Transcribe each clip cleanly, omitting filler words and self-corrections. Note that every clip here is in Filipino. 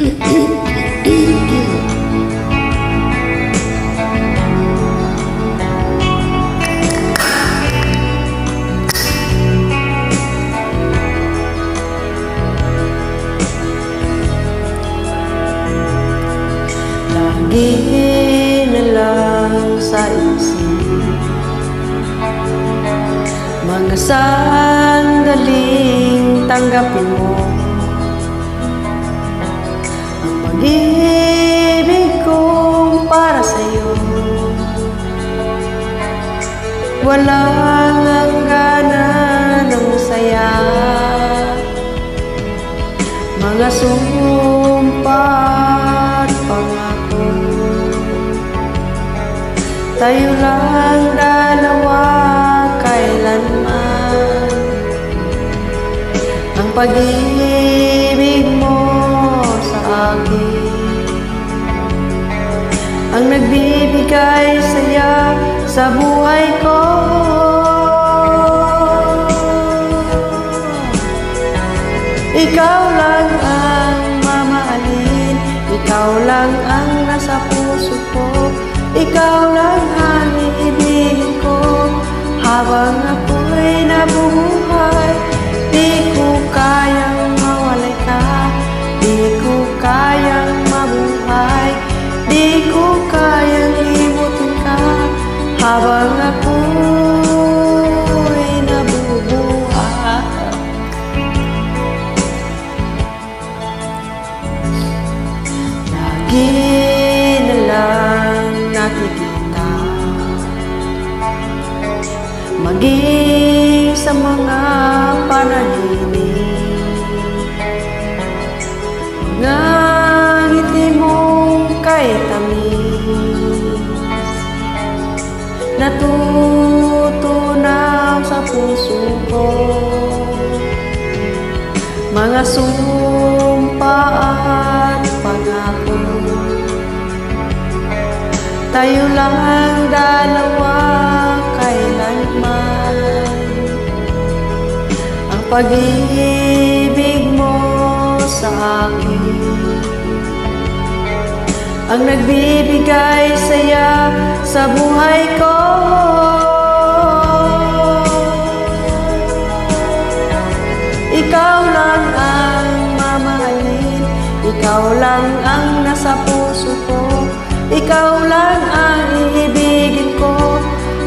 Lagi na lang sa isip mga sandaling tanggapin mo ang pag-ibig ko para sa'yo. Walang hangganan ng saya, mga sumpa at pangako. Tayo lang dalawa kailanman, ang pag-ibig mo sa akin ang nagbibigay saya sa buhay ko. Ikaw lang ang mamahalin, ikaw lang ang nasa puso ko, ikaw lang ang iibigin ko habang ako'y nabubuhay. Di ko kayang mawalay ka, di ko kayang mabuhay, di ko kayang limutin ka habang ako'y nabubuhay. Lagi na lang nakikita, maging sa mga panaginip, mga ngiti mong kay tamis, natutunaw sa puso ko, mga sumpa at pangako. Tayo lang dalawa kailanman, ang pag-ibig mo sa akin ang nagbibigay saya sa buhay ko. Ikaw lang ang mamahalin, ikaw lang ang nasa puso ko, ikaw lang ang iibigin ko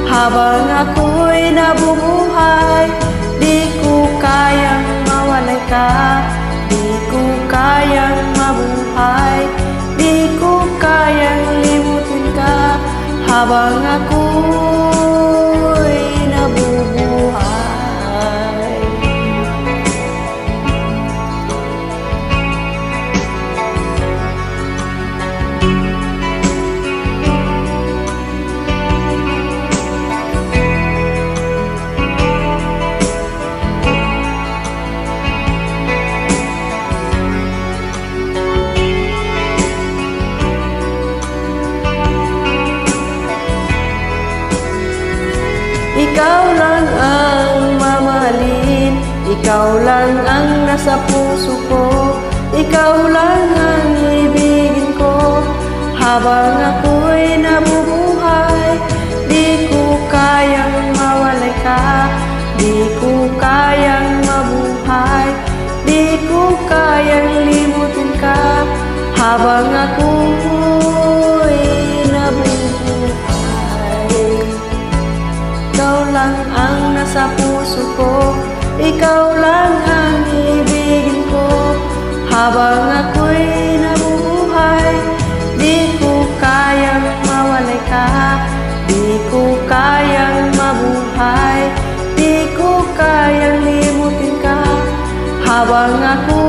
habang ako'y nabubuhay. Di ko kayang mawalay ka, di ko kayang mabuhay, di ko kayang limutin ka habang ako'y nabubuhay. Ikaw lang ang mamahalin, ikaw lang ang nasa puso ko, ikaw lang ang ibigin ko habang ako'y nabubuhay. Di ko kayang mawalay ka, di ko kayang mabuhay, di ko kayang limutin ka habang ako'y nabubuhay. Ikaw lang ang nasa puso ko, ikaw lang ang ibigin ko habang ako'y nabubuhay. Di ko kayang mawalay ka, di ko kayang mabuhay, di ko kayang limutin ka habang ako